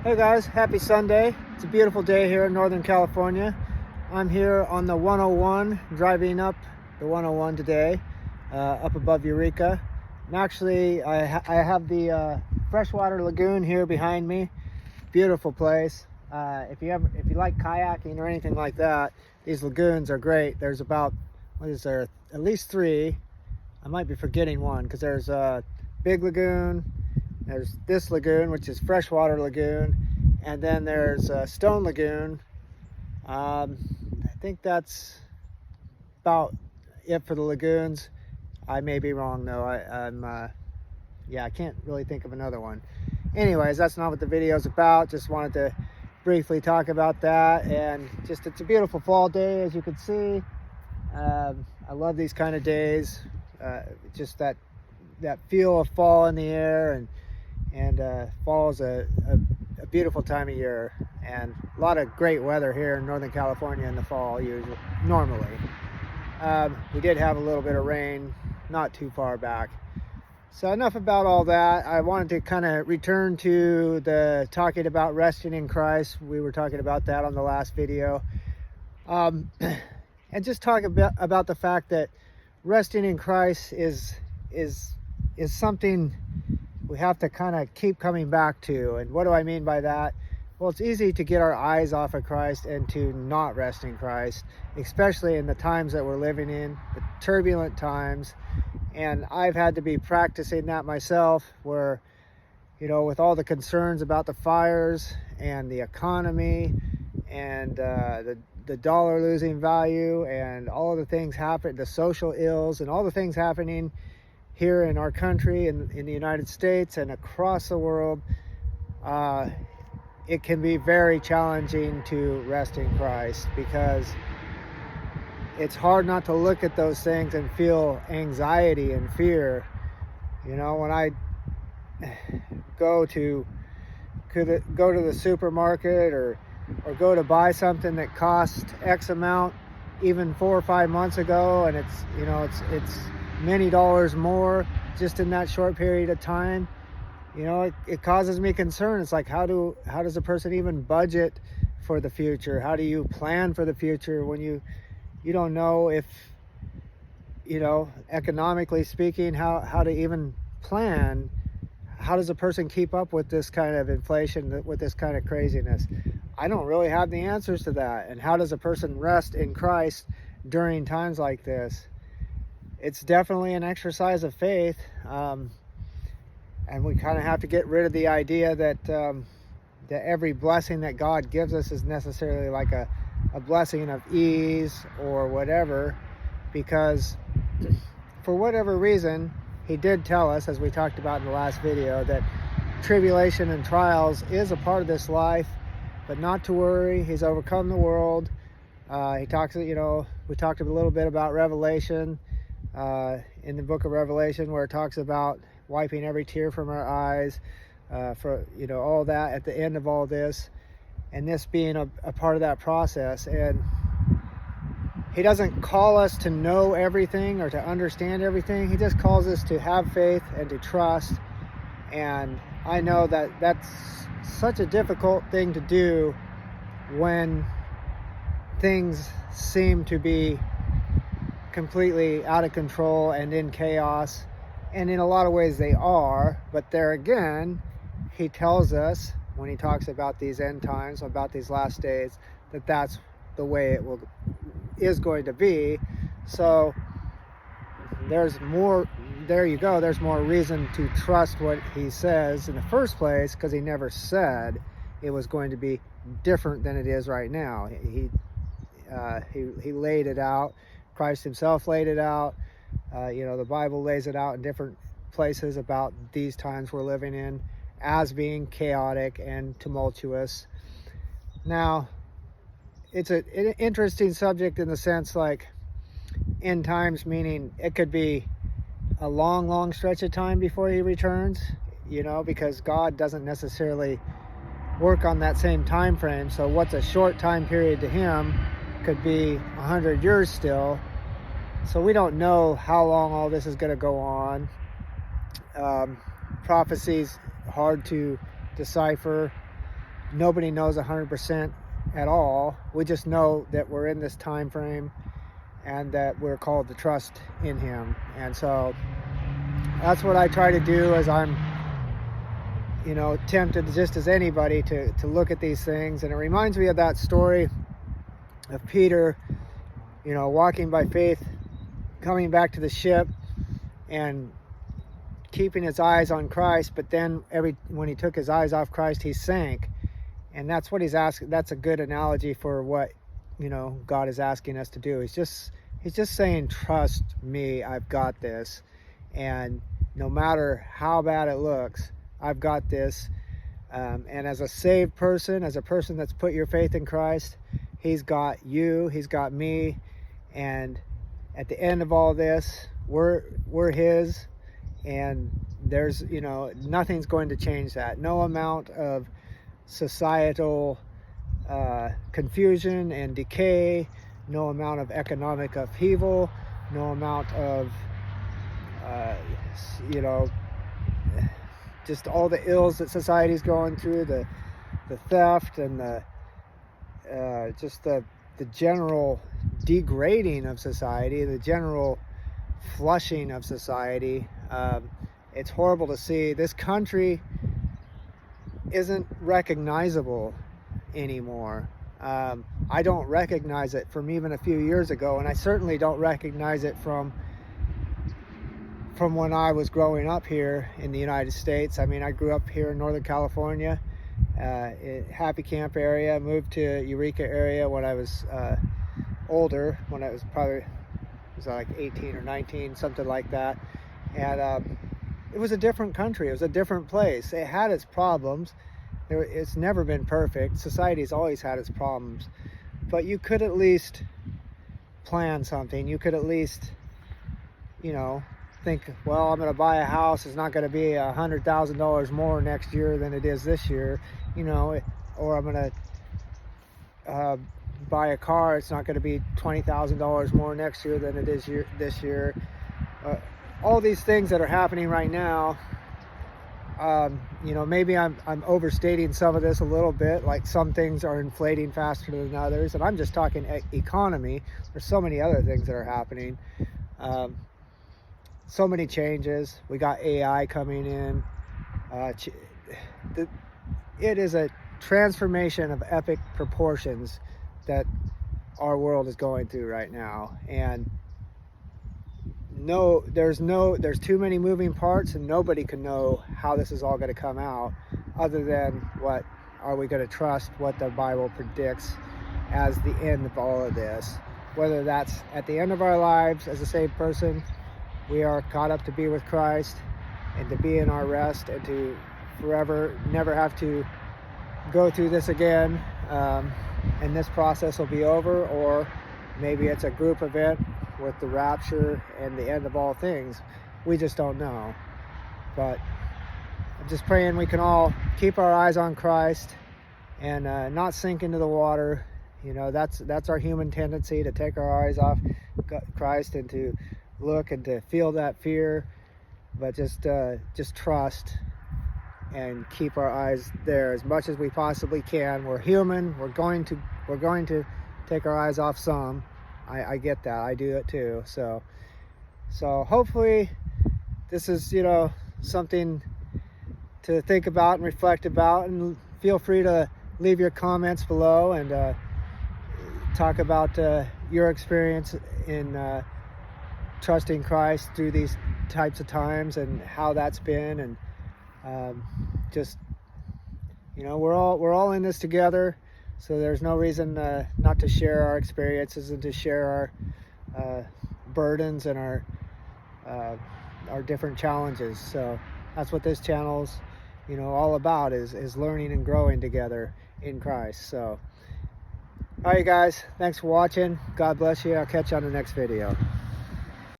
Hey guys, happy Sunday. It's a beautiful day here in Northern California. I'm here on the 101, driving up the 101 today, up above Eureka. I have the freshwater lagoon here behind me. Beautiful place. If you like kayaking or anything like that, these lagoons are great. There's about, at least three. I might be forgetting one because there's a big lagoon. There's this lagoon, which is freshwater lagoon, and then there's Stone Lagoon. I think that's about it for the lagoons. I may be wrong though. I can't really think of another one. Anyways, that's not what the video is about. Just wanted to briefly talk about that, and it's a beautiful fall day, as you can see. I love these kind of days. Just that feel of fall in the air, and fall is a beautiful time of year, and a lot of great weather here in Northern California in the fall normally. We did have a little bit of rain not too far back. So enough about all that. I wanted to kind of return to the talking about resting in Christ. We were talking about that on the last video, and just talk about the fact that resting in Christ is something we have to kind of keep coming back to. And what do I mean by that? Well, it's easy to get our eyes off of Christ and to not rest in Christ, especially in the times that we're living in, the turbulent times. And I've had to be practicing that myself, where, with all the concerns about the fires and the economy and the dollar losing value and all of the things happen, the social ills and all the things happening here in our country, in the United States and across the world, it can be very challenging to rest in Christ, because it's hard not to look at those things and feel anxiety and fear. When I go to the supermarket or go to buy something that cost X amount even 4 or 5 months ago, and it's many dollars more just in that short period of time, it causes me concern. It's like, how does a person even budget for the future? How do you plan for the future when you don't know if, economically speaking, how to even plan? How does a person keep up with this kind of inflation, with this kind of craziness? I don't really have the answers to that. And how does a person rest in Christ during times like this? It's definitely an exercise of faith, and we kind of have to get rid of the idea that every blessing that God gives us is necessarily like a blessing of ease or whatever, because for whatever reason, he did tell us, as we talked about in the last video, that tribulation and trials is a part of this life, but not to worry. He's overcome the world. We talked a little bit about Revelation, in the book of Revelation, where it talks about wiping every tear from our eyes, for all that at the end of all this, and this being a part of that process. And he doesn't call us to know everything or to understand everything. He just calls us to have faith and to trust. And I know that that's such a difficult thing to do when things seem to be completely out of control and in chaos, and in a lot of ways they are. But there again, he tells us, when he talks about these end times, about these last days, that that's the way is going to be. So there's more reason to trust what he says in the first place, because he never said it was going to be different than it is right now. He laid it out. Christ himself laid it out. The Bible lays it out in different places about these times we're living in as being chaotic and tumultuous. Now, it's an interesting subject in the sense, like, end times, meaning it could be a long stretch of time before he returns, because God doesn't necessarily work on that same time frame. So what's a short time period to him could be 100 years still. So we don't know how long all this is going to go on. Prophecy's hard to decipher. nobody knows 100% at all. We just know that we're in this time frame and that we're called to trust in him. And so that's what I try to do as I'm, tempted just as anybody to look at these things. And it reminds me of that story of Peter, walking by faith, coming back to the ship and keeping his eyes on Christ, but then when he took his eyes off Christ, he sank. And that's what he's asking. That's a good analogy for what God is asking us to do. He's just saying, trust me, I've got this, and no matter how bad it looks, I've got this. And as a saved person, as a person that's put your faith in Christ, he's got you, he's got me, and at the end of all this, we're his. And there's nothing's going to change that. No amount of societal confusion and decay, no amount of economic upheaval, no amount of just all the ills that society's going through, the theft and the general degrading of society, the general flushing of society. It's horrible to see. This country isn't recognizable anymore. I don't recognize it from even a few years ago, and I certainly don't recognize it from when I was growing up here in the United States. I mean, I grew up here in Northern California, Happy Camp area, moved to Eureka area when I was older, when I was like 18 or 19, something like that. And it was a different country. It was a different place. It had its problems. It's never been perfect. Society's always had its problems. But you could at least plan something. You could at least, think, well, I'm going to buy a house. It's not going to be $100,000 more next year than it is this year, or I'm going to buy a car. It's not going to be $20,000 more next year than it is this year. All these things that are happening right now, maybe I'm overstating some of this a little bit, like some things are inflating faster than others, and I'm just talking economy. There's so many other things that are happening. So many changes. We got AI coming in. It is a transformation of epic proportions that our world is going through right now, and there's too many moving parts, and nobody can know how this is all going to come out, other than what are we going to trust what the Bible predicts as the end of all of this. Whether that's at the end of our lives as a saved person, we are caught up to be with Christ and to be in our rest and to forever never have to go through this again, and this process will be over, or maybe it's a group event with the rapture and the end of all things. We just don't know. But I'm just praying we can all keep our eyes on Christ and not sink into the water. That's our human tendency, to take our eyes off Christ and to look and to feel that fear, but just trust and keep our eyes there as much as we possibly can. We're human. We're going to take our eyes off some. I get that. I do it too. So hopefully this is something to think about and reflect about, and feel free to leave your comments below and talk about your experience in trusting Christ through these types of times and how that's been. And we're all in this together, so there's no reason not to share our experiences and to share our burdens and our different challenges. So that's what this channel's all about, is learning and growing together in Christ. So all right, guys, thanks for watching. God bless you. I'll catch you on the next video.